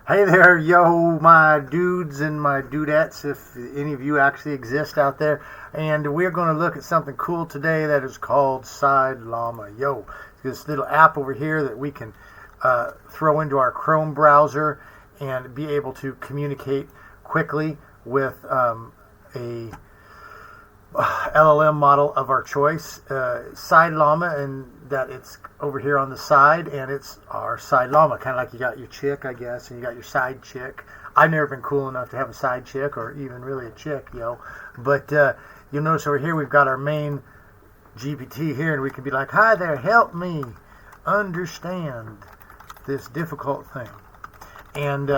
Hey there, yo, my dudes and my dudettes, if any of you actually exist out there. And we're going to look at something cool today that is called SideLlama. Yo, it's this little app over here that we can throw into our Chrome browser and be able to communicate quickly with a LLM model of our choice, SideLlama, and that it's over here on the side, and it's our SideLlama, kind of like you got your chick, I guess, and you got your side chick. I've never been cool enough to have a side chick, or even really a chick, but you'll notice over here we've got our main GPT here, and we can be like, hi there, help me understand this difficult thing. And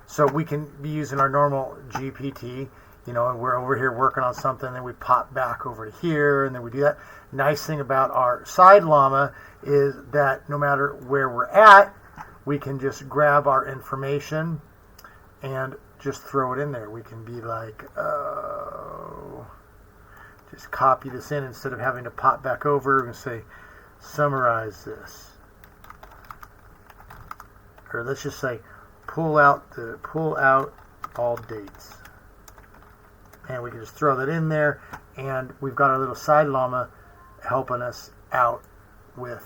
so we can be using our normal GPT, and we're over here working on something, and we pop back over to here, and then we do that. Nice thing about our SideLlama is that no matter where we're at, we can just grab our information and just throw it in there. We can be like, oh, just copy this in instead of having to pop back over and say, summarize this. Or let's just say, pull out all dates. And we can just throw that in there, and we've got our little SideLlama helping us out with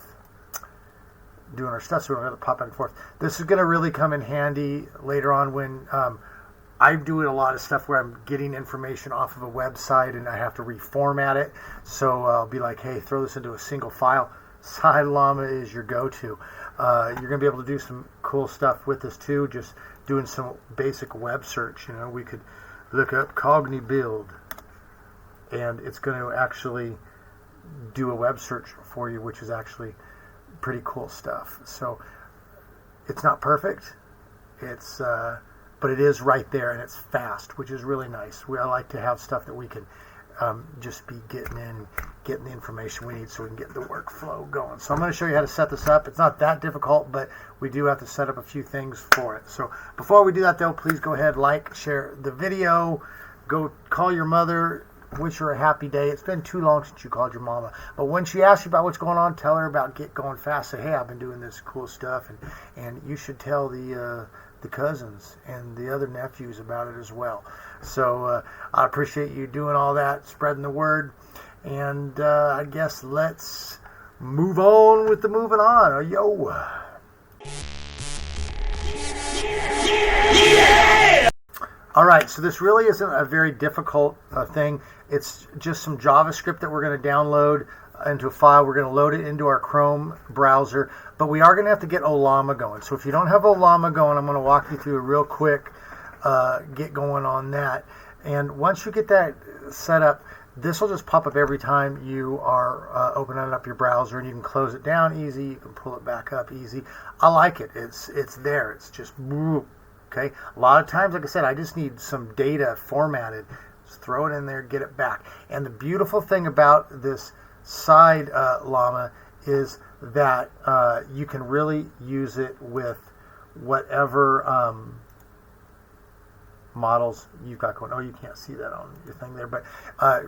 doing our stuff, so we don't have to pop back and forth. This is going to really come in handy later on when I'm doing a lot of stuff where I'm getting information off of a website and I have to reformat it. So I'll be like, hey, throw this into a single file. SideLlama is your go-to. You're going to be able to do some cool stuff with this too, just doing some basic web search. We could look up Cogni build, and it's going to actually do a web search for you, which is actually pretty cool stuff. So it's not perfect, but it is right there, and it's fast, which is really nice. I like to have stuff that we can just be getting the information we need so we can get the workflow going. So I'm going to show you how to set this up. It's not that difficult, but we do have to set up a few things for it. So before we do that, though, please go ahead, like, share the video, go call your mother, wish her a happy day. It's been too long since you called your mama. But when she asks you about what's going on, tell her about Get Going Fast. Say, hey, I've been doing this cool stuff, and you should tell the cousins and the other nephews about it as well. So I appreciate you doing all that, spreading the word. And I guess let's move on with the moving on. Yo. Yeah! All right, so this really isn't a very difficult thing. It's just some JavaScript that we're going to download into a file. We're going to load it into our Chrome browser, but we are going to have to get Ollama going. So if you don't have Ollama going, I'm going to walk you through a real quick get going on that. And once you get that set up, this will just pop up every time you are opening up your browser, and you can close it down easy. You can pull it back up easy. I like it. It's there. It's just okay. A lot of times, like I said, I just need some data formatted. Just throw it in there, get it back. And the beautiful thing about this SideLlama is that you can really use it with whatever models you've got going. Oh, you can't see that on your thing there, but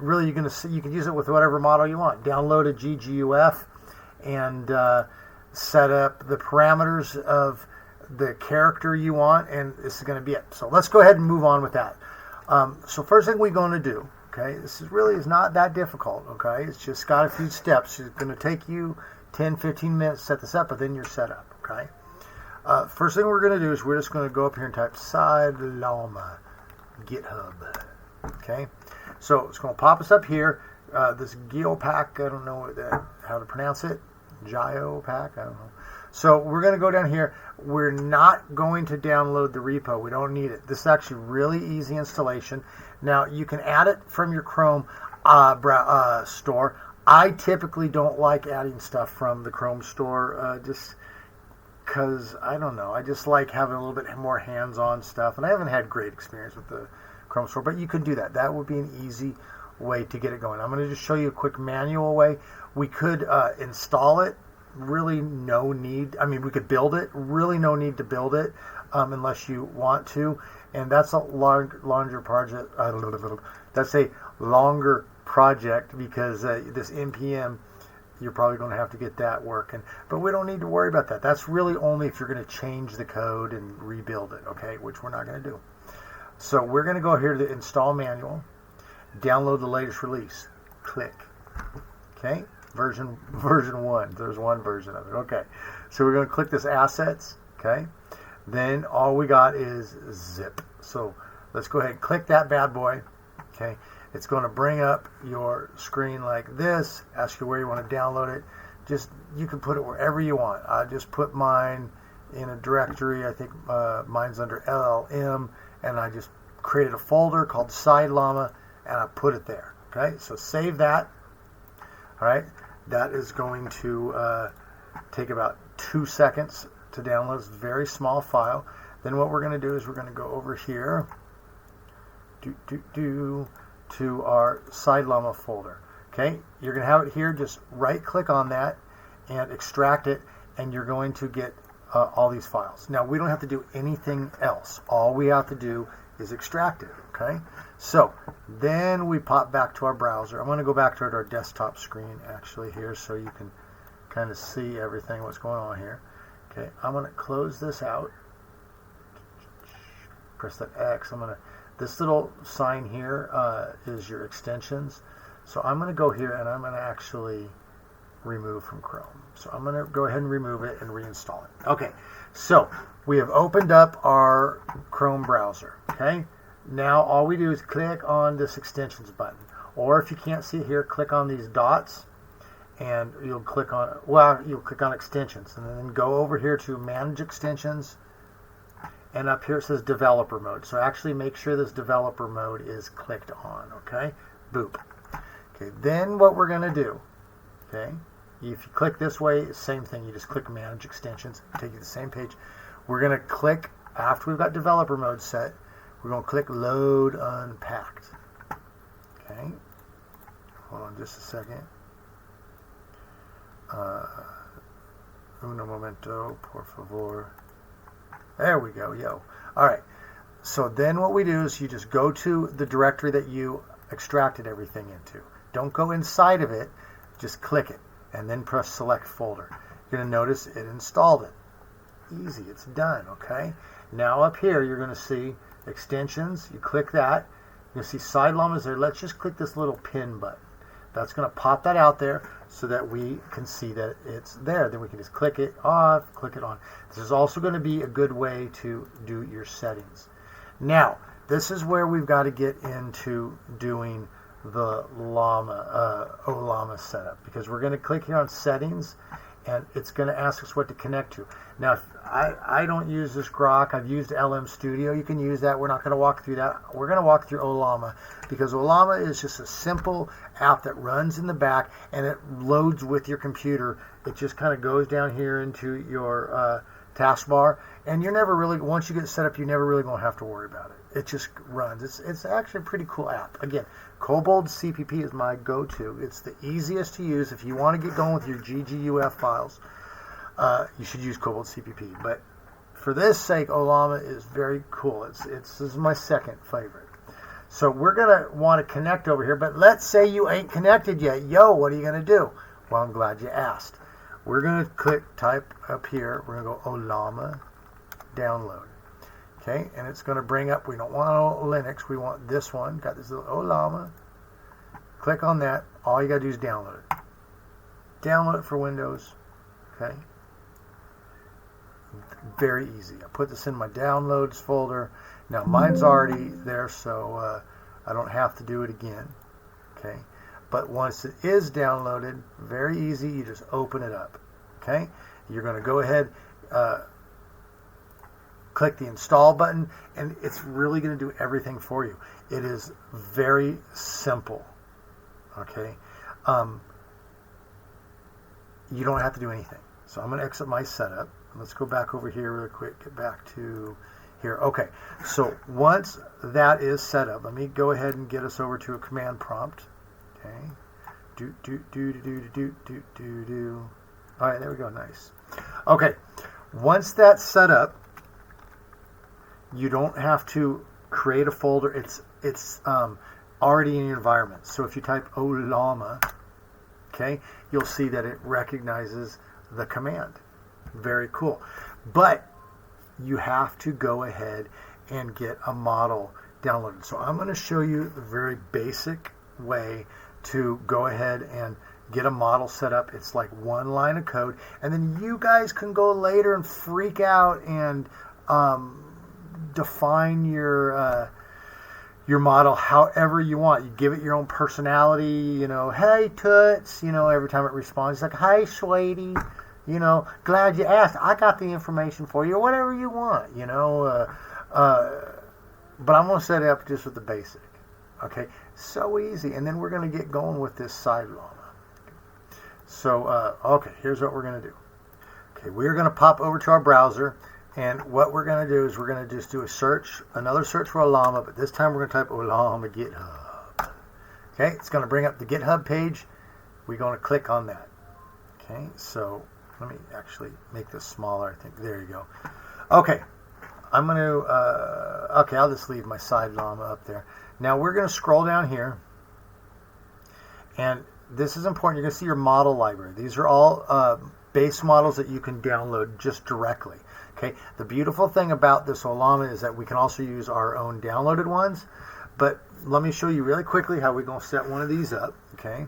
really you can use it with whatever model you want. Download a GGUF and set up the parameters of the character you want, and this is going to be it. So let's go ahead and move on with that. So first thing we're going to do, okay, this is not that difficult, okay? It's just got a few steps. It's going to take you 10-15 minutes to set this up, but then you're set up, okay? First thing we're going to do is we're just going to go up here and type SideLlama GitHub. Okay, so it's going to pop us up here. This Geopack, I don't know how to pronounce it. Geopack, I don't know. So we're going to go down here. We're not going to download the repo. We don't need it. This is actually really easy installation. Now you can add it from your Chrome store. I typically don't like adding stuff from the Chrome store. Just because, I don't know, I just like having a little bit more hands-on stuff, and I haven't had great experience with the Chrome store, but you could do that. That would be an easy way to get it going. I'm going to just show you a quick manual way. We could install it, really no need. I mean, we could build it, really no need to build it unless you want to, and that's a longer project. That's a longer project because this NPM you're probably going to have to get that working. But we don't need to worry about that. That's really only if you're going to change the code and rebuild it, okay, which we're not going to do. So we're going to go here to the install manual, download the latest release, click, okay, version 1. There's one version of it, okay. So we're going to click this assets, okay. Then all we got is zip. So let's go ahead and click that bad boy, okay. It's going to bring up your screen like this, ask you where you want to download it. Just, you can put it wherever you want. I just put mine in a directory. I think mine's under LLM, and I just created a folder called SideLlama, and I put it there. Okay, so save that. All right, that is going to take about 2 seconds to download. It's a very small file. Then what we're going to do is we're going to go over here to our SideLlama folder. Okay, you're going to have it here. Just right-click on that and extract it, and you're going to get all these files. Now, we don't have to do anything else. All we have to do is extract it. Okay, so then we pop back to our browser. I'm going to go back to our desktop screen actually here so you can kind of see everything what's going on here. Okay, I'm going to close this out. Press that X. This little sign here is your extensions. So I'm going to go here and I'm going to actually remove from Chrome. So I'm going to go ahead and remove it and reinstall it. Okay, so we have opened up our Chrome browser. Okay, now all we do is click on this extensions button. Or if you can't see it here, click on these dots and you'll click on, you'll click on extensions and then go over here to manage extensions. And up here it says developer mode. So actually make sure this developer mode is clicked on, okay? Boop. Okay, then what we're going to do, okay, if you click this way, same thing. You just click manage extensions, take you to the same page. We're going to click, after we've got developer mode set, we're going to click load unpacked. Okay, hold on just a second. Uno momento, por favor. There we go, yo. All right, so then what we do is you just go to the directory that you extracted everything into. Don't go inside of it, just click it, and then press select folder. You're going to notice it installed it. Easy, it's done, okay? Now up here, you're going to see extensions. You click that. You'll see SideLlama's there. Let's just click this little pin button. That's going to pop that out there so that we can see that it's there. Then we can just click it off, click it on. This is also going to be a good way to do your settings. Now, this is where we've got to get into doing the Ollama setup, because we're going to click here on settings and it's going to ask us what to connect to. Now, I don't use this Grok. I've used LM Studio. You can use that. We're not going to walk through that. We're going to walk through Ollama, because Ollama is just a simple app that runs in the back and it loads with your computer. It just kind of goes down here into your taskbar, and you're never really, once you get set up, you're never really going to have to worry about it. It just runs. It's actually a pretty cool app. Again, Kobold CPP is my go-to. It's the easiest to use. If you want to get going with your GGUF files, you should use Kobold CPP. But for this sake, Ollama is very cool. This is my second favorite. So we're going to want to connect over here, but let's say you ain't connected yet. Yo, what are you going to do? Well, I'm glad you asked. We're going to type up here, we're going to go Ollama, download. Okay, and it's going to bring up, we don't want Linux, we want this one. Got this little Ollama. Click on that. All you got to do is download it. Download it for Windows. Okay. Very easy. I put this in my downloads folder. Now mine's already there, so I don't have to do it again. Okay. But once it is downloaded, very easy, you just open it up. Okay. You're going to go ahead, click the install button, and it's really going to do everything for you. It is very simple. Okay. You don't have to do anything. So I'm going to exit my setup. Let's go back over here real quick. Get back to here. Okay. So once that is set up, let me go ahead and get us over to a command prompt. Okay. All right, there we go. Nice. Okay. Once that's set up, you don't have to create a folder. It's already in your environment. So if you type Ollama, okay, you'll see that it recognizes the command. Very cool. But you have to go ahead and get a model downloaded. So I'm going to show you the very basic way to go ahead and get a model set up. It's like one line of code, and then you guys can go later and freak out and define your model however you want. You give it your own personality, you know, hey Toots, you know, every time it responds, it's like, hey sweetie, you know, glad you asked, I got the information for you, or whatever you want, you know, but I'm going to set it up just with the basic. Okay, so easy. And then we're going to get going with this SideLlama. So, okay, here's what we're going to do. Okay, we're going to pop over to our browser, and what we're going to do is we're going to just do a search, another search for Ollama, but this time we're going to type Ollama GitHub. Okay, it's going to bring up the GitHub page. We're going to click on that. Okay, so let me actually make this smaller. I think there you go. Okay, I'm going to, okay, I'll just leave my SideLlama up there. Now we're going to scroll down here, and this is important. You're going to see your model library. These are all base models that you can download just directly. Okay. The beautiful thing about this Ollama is that we can also use our own downloaded ones. But let me show you really quickly how we're going to set one of these up. Okay.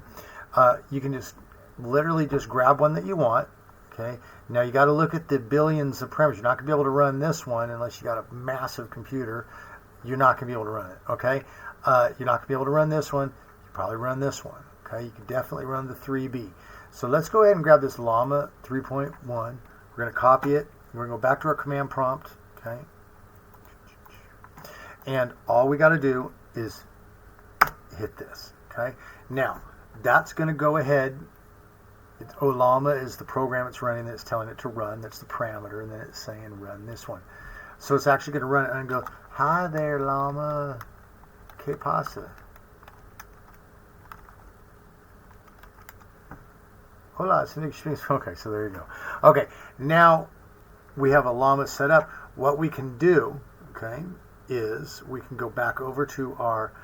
You can just literally just grab one that you want. Okay. Now you got to look at the billions of parameters. You're not going to be able to run this one unless you got a massive computer. You're not going to be able to run it. Okay. You're not going to be able to run this one. You probably run this one. Okay, you can definitely run the 3B. So let's go ahead and grab this Llama 3.1. We're going to copy it. We're going to go back to our command prompt. Okay, and all we got to do is hit this. Okay, now that's going to go ahead. Ollama is the program it's running that's telling it to run. That's the parameter, and then it's saying run this one. So it's actually going to run it and go, hi there, Llama. Que pasa? Hola, it's an experience. Okay, so there you go. Okay, now we have a Llama set up. What we can do, okay, is we can go back over to our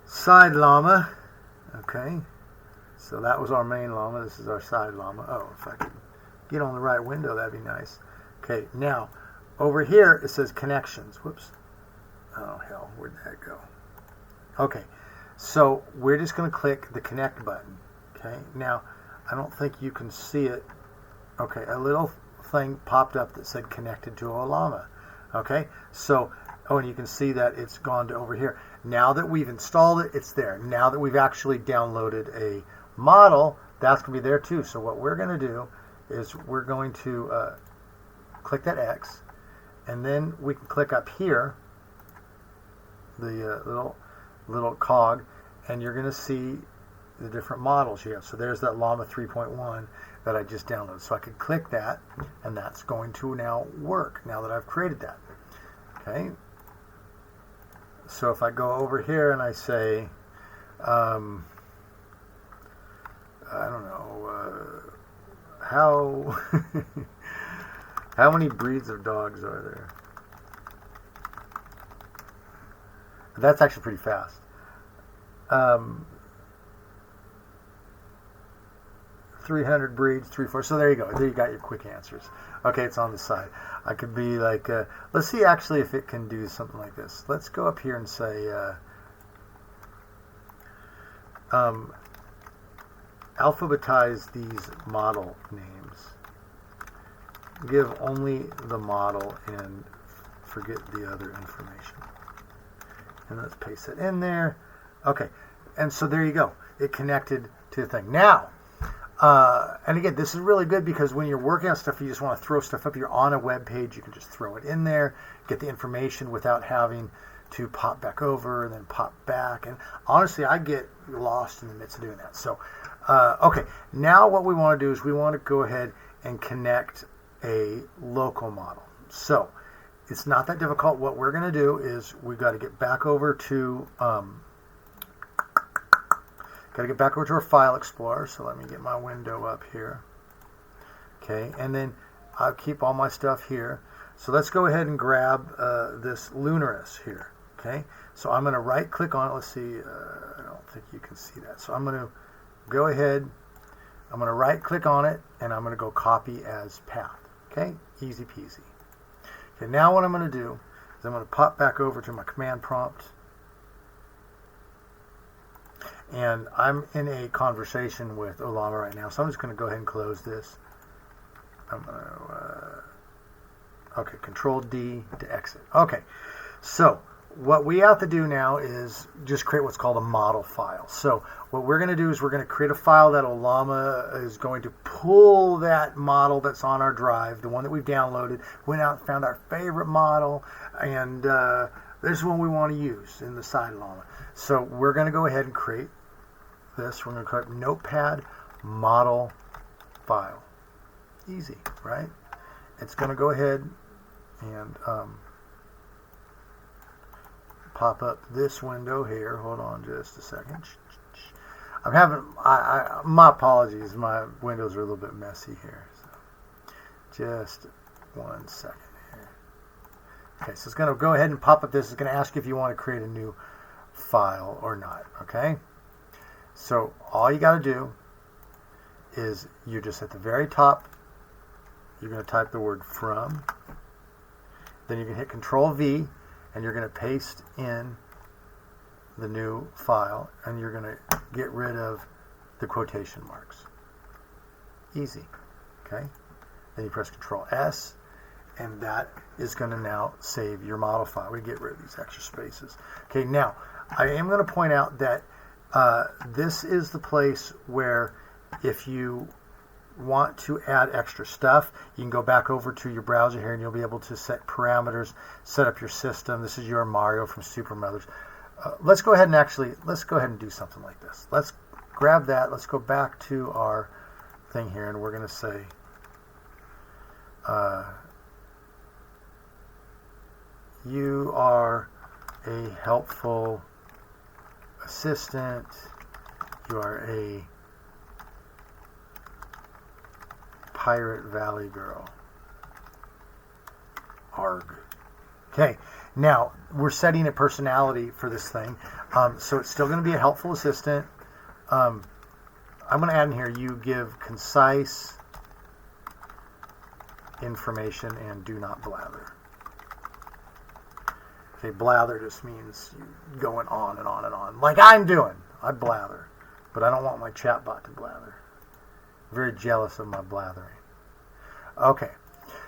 SideLlama. Okay, so that was our main Llama. This is our SideLlama. Oh, if I could get on the right window, that'd be nice. Okay, now over here it says connections. Whoops. Oh, hell, where'd that go? Okay, so we're just going to click the connect button. Okay, now I don't think you can see it. Okay, a little thing popped up that said connected to Ollama. Okay, so, oh, and you can see that it's gone to over here. Now that we've installed it, it's there. Now that we've actually downloaded a model, that's going to be there too. So what we're going to do is we're going to click that X, and then we can click up here, the little cog, and you're going to see the different models here. So there's that Llama 3.1 that I just downloaded. So I could click that, and that's going to now work now that I've created that. Okay. So if I go over here and I say, I don't know, how how many breeds of dogs are there? That's actually pretty fast. 300 breeds, 3-4. So there you go. There you got your quick answers. Okay, it's on the side. I could be like, let's see actually if it can do something like this. Let's go up here and say, alphabetize these model names. Give only the model and forget the other information. And let's paste it in there. Okay, and so there you go. It connected to the thing. Now, and again, this is really good because when you're working on stuff, you just want to throw stuff up. You're on a web page, you can just throw it in there, get the information without having to pop back over and then pop back. And honestly, I get lost in the midst of doing that. So, okay, now what we want to do is we want to go ahead and connect a local model. So, it's not that difficult. What we're going to do is we've got to get back over to our File Explorer. So let me get my window up here. Okay, and then I'll keep all my stuff here. So let's go ahead and grab this Lunaris here. Okay, so I'm going to right click on it. Let's see. I don't think you can see that. So I'm going to go ahead I'm going to right click on it and I'm going to go copy as path. Okay, easy peasy. Okay, now what I'm going to do is I'm going to pop back over to my command prompt. And I'm in a conversation with Ollama right now, so I'm just going to go ahead and close this. I'm going to, okay, Control D to exit. Okay, so what we have to do now is just create what's called a model file. So what we're going to do is we're going to create a file that Ollama is going to pull that model that's on our drive, the one that we've downloaded, went out and found our favorite model, and this is one we want to use in the SideLlama. So we're going to go ahead and create this. We're going to create Notepad model file. Easy, right? It's going to go ahead and pop up this window here. Hold on just a second. I'm having, my apologies, my windows are a little bit messy here. So just 1 second here. Okay, so it's going to go ahead and pop up this. It's going to ask you if you want to create a new file or not, okay? So all you got to do is you're just at the very top, you're going to type the word from, then you can hit Control V, and you're going to paste in the new file, and you're going to get rid of the quotation marks. Easy, okay? Then you press Control S, and that is going to now save your model file. We get rid of these extra spaces. Okay, now I am going to point out that this is the place where if you want to add extra stuff, you can go back over to your browser here and you'll be able to set parameters, set up your system. This is your Mario from Super Mothers. Let's go ahead and do something like this. Let's grab that. Let's go back to our thing here and we're going to say you are a helpful assistant. You are a Pirate Valley girl. Arg. Okay, now we're setting a personality for this thing. So it's still going to be a helpful assistant. I'm going to add in here, you give concise information and do not blather. Okay, blather just means you going on and on and on. Like I'm doing. I blather. But I don't want my chatbot to blather. I'm very jealous of my blathering. Okay,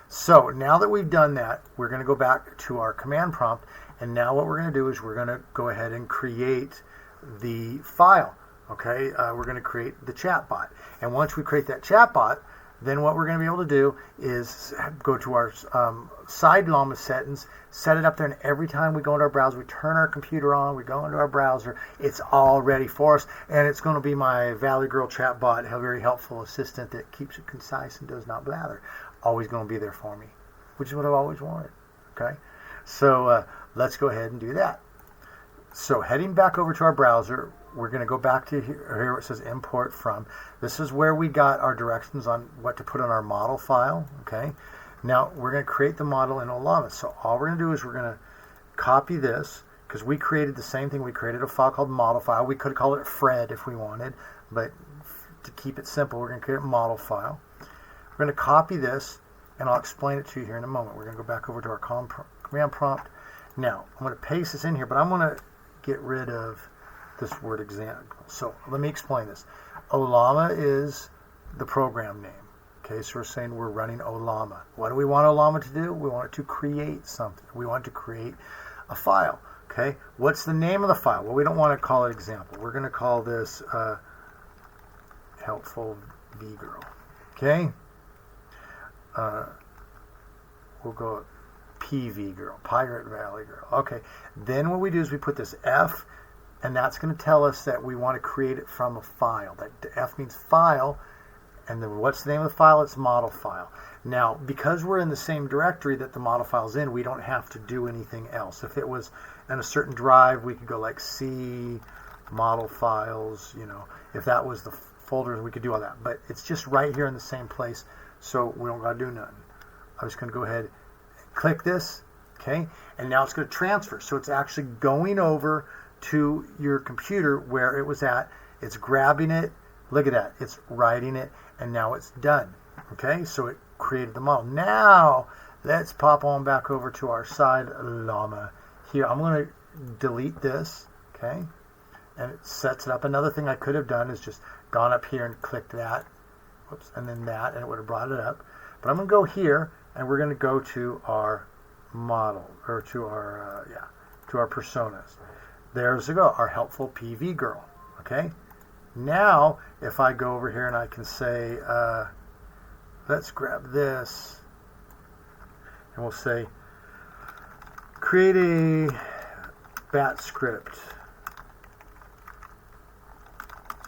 so now that we've done that, we're going to go back to our command prompt, and now what we're going to do is we're going to go ahead and create the file. Okay, we're going to create the chatbot, and once we create that chatbot, then what we're going to be able to do is go to our SideLlama settings, set it up there, and every time we go into our browser, we turn our computer on, we go into our browser, it's all ready for us, and it's going to be my Valley Girl chatbot, a very helpful assistant that keeps it concise and does not blather. Always going to be there for me, which is what I've always wanted. Okay, so let's go ahead and do that. So heading back over to our browser, we're going to go back to here where it says import from. This is where we got our directions on what to put on our model file. Okay, now we're going to create the model in Ollama. So all we're going to do is we're going to copy this because we created the same thing. We created a file called model file. We could call it Fred if we wanted, but to keep it simple, we're going to create a model file. We're going to copy this, and I'll explain it to you here in a moment. We're going to go back over to our command prompt. Now I'm going to paste this in here, but I'm going to get rid of this word example. So let me explain this. Ollama is the program name. Okay, so we're saying we're running Ollama. What do we want Ollama to do? We want it to create something. We want it to create a file. Okay, what's the name of the file? Well, we don't want to call it example. We're going to call this helpful V girl. Okay, we'll go PV girl, Pirate Valley girl. Okay, then what we do is we put this F, and that's going to tell us that we want to create it from a file. That F means file, and then what's the name of the file? It's model file. Now, because we're in the same directory that the model file's in, we don't have to do anything else. If it was in a certain drive, we could go like C, model files, you know. If that was the folder, we could do all that. But it's just right here in the same place, so we don't got to do nothing. I'm just going to go ahead and click this, okay? And now it's going to transfer. So it's actually going over to your computer where it was at. It's grabbing it Look at that. It's writing it, and now it's done. Okay, so it created the model. Now, let's pop on back over to our SideLlama. Here, I'm going to delete this, okay? And it sets it up. Another thing I could have done is just gone up here and clicked that. Whoops, and then that, and it would have brought it up. But I'm going to go here, and we're going to go to our model, or to our, to our personas. There's we go, our helpful PV girl, okay? Now, if I go over here and I can say, let's grab this, and we'll say, create a bat script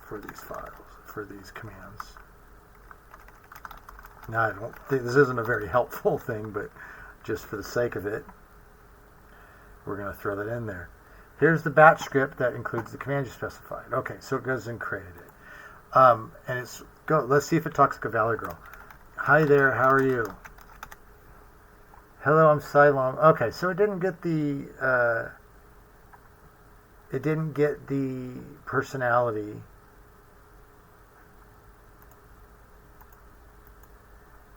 for these files, for these commands. Now, I don't think this isn't a very helpful thing, but just for the sake of it, we're going to throw that in there. Here's the batch script that includes the command you specified. Okay, so it goes and created it. And it's go. Let's see if it talks like a Valley girl. Hi there, how are you? Hello, I'm SideLlama. Okay, so it didn't get the personality,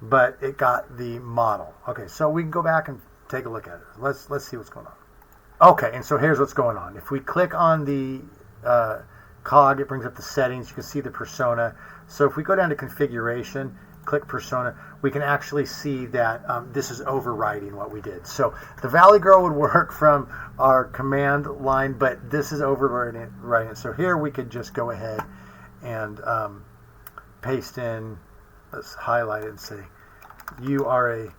but it got the model. Okay, so we can go back and take a look at it. Let's see what's going on. Okay, and so here's what's going on. If we click on the cog, it brings up the settings. You can see the persona. So if we go down to configuration, click persona, we can actually see that this is overriding what we did. So the Valley girl would work from our command line, but this is overriding it. So here we could just go ahead and paste in, let's highlight it and say, you are a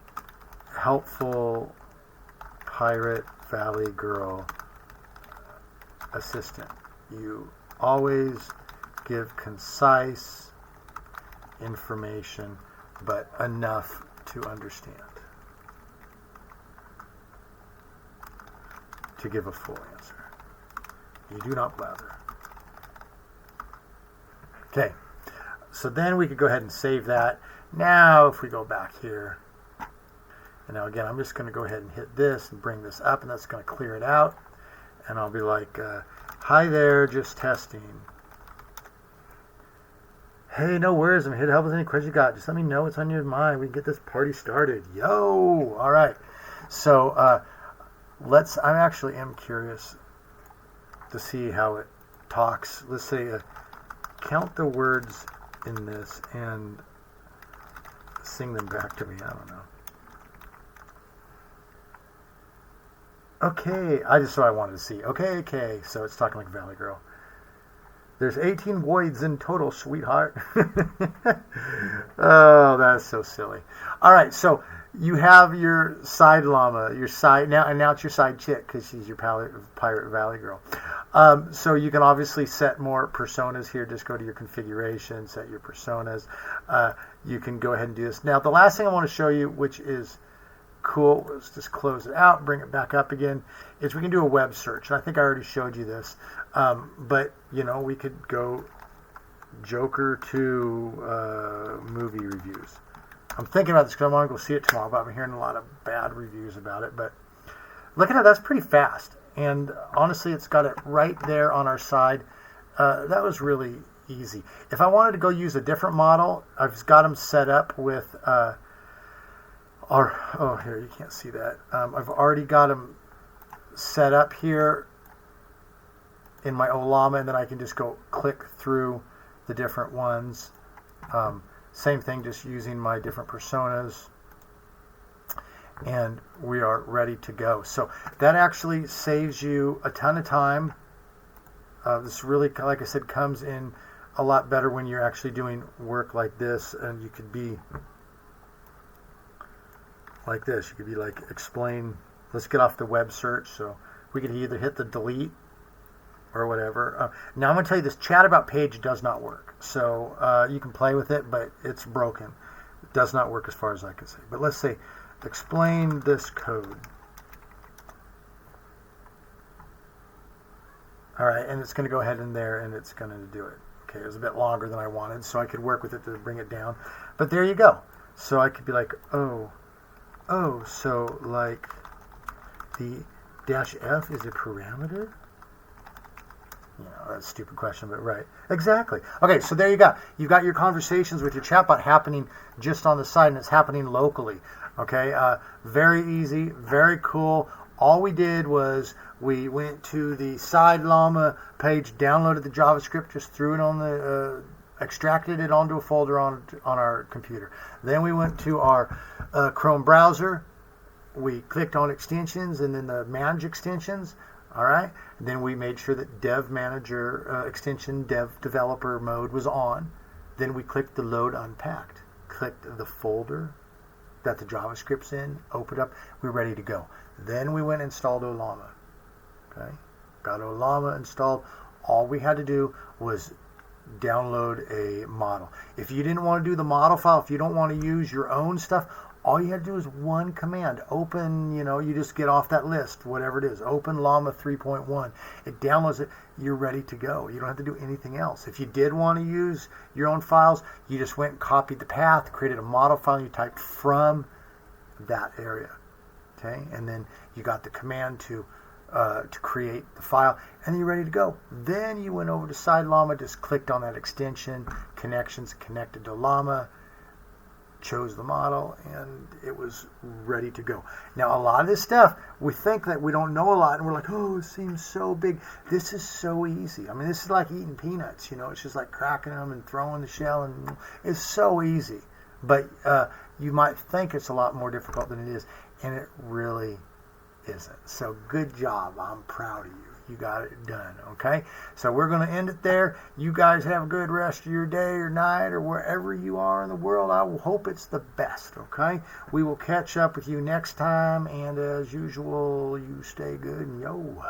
helpful pirate Valley girl assistant. You always give concise information, but enough to understand, to give a full answer. You do not blather. Okay, so then we could go ahead and save that. Now if we go back here, and now again, I'm just going to go ahead and hit this and bring this up, and that's going to clear it out. And I'll be like, hi there, just testing. Hey, no worries. I'm here to help with any questions you got. Just let me know what's on your mind. We can get this party started. Yo! All right. So I actually am curious to see how it talks. Let's say count the words in this and sing them back to me. I don't know. Okay, so I wanted to see. Okay, so it's talking like Valley girl. There's 18 voids in total, sweetheart. Oh, that's so silly. All right, so you have your SideLlama, your side now, and now it's your side chick because she's your pirate Valley girl. So you can obviously set more personas here. Just go to your configuration, set your personas. You can go ahead and do this. Now, the last thing I want to show you, which is cool, let's just close it out, bring it back up again, is we can do a web search. And I think I already showed you this, but you know, we could go Joker 2 movie reviews. I'm thinking about this because I want to go see it tomorrow, but I'm hearing a lot of bad reviews about it. But look at that, that's pretty fast, and honestly it's got it right there on our side. That was really easy. If I wanted to go use a different model, I've got them set up with here, you can't see that. I've already got them set up here in my Ollama, and then I can just go click through the different ones. Same thing, just using my different personas, and we are ready to go. So that actually saves you a ton of time. This really, like I said, comes in a lot better when you're actually doing work like this, and you could be like this. You could be like, explain, let's get off the web search. So we could either hit the delete or whatever. Now I'm going to tell you this chat about page does not work. So you can play with it, but it's broken. It does not work as far as I can say. But let's say, explain this code. All right, and it's going to go ahead in there and it's going to do it. Okay, it was a bit longer than I wanted, so I could work with it to bring it down. But there you go. So I could be like, oh, so like the -f is a parameter? That's a stupid question, but right. Exactly. Okay, so there you go. You've got your conversations with your chatbot happening just on the side, and it's happening locally. Okay, very easy, very cool. All we did was we went to the SideLlama page, downloaded the JavaScript, just threw it on the, extracted it onto a folder on our computer. Then we went to our Chrome browser. We clicked on extensions and then the manage extensions. All right. Then we made sure that Dev Manager extension, Dev Developer mode was on. Then we clicked the Load Unpacked. Clicked the folder that the JavaScript's in, opened up, we're ready to go. Then we went and installed Ollama. Okay. Got Ollama installed. All we had to do was download a model. If you didn't want to do the model file, if you don't want to use your own stuff, all you had to do is one command. Open, you just get off that list, whatever it is. Open Llama 3.1. It downloads it. You're ready to go. You don't have to do anything else. If you did want to use your own files, you just went and copied the path, created a model file, and you typed from that area. Okay? And then you got the command to create the file, and you're ready to go. Then you went over to SideLlama, just clicked on that extension, connections, connected to Llama, chose the model, and it was ready to go. Now, a lot of this stuff, we think that we don't know a lot, and we're like, oh, it seems so big. This is so easy. I mean, this is like eating peanuts, It's just like cracking them and throwing the shell, and it's so easy. But you might think it's a lot more difficult than it is, and it really isn't. So good job. I'm proud of you. You got it done, okay? So we're going to end it there. You guys have a good rest of your day or night or wherever you are in the world. I will hope it's the best, okay? We will catch up with you next time, and as usual, you stay good and yo.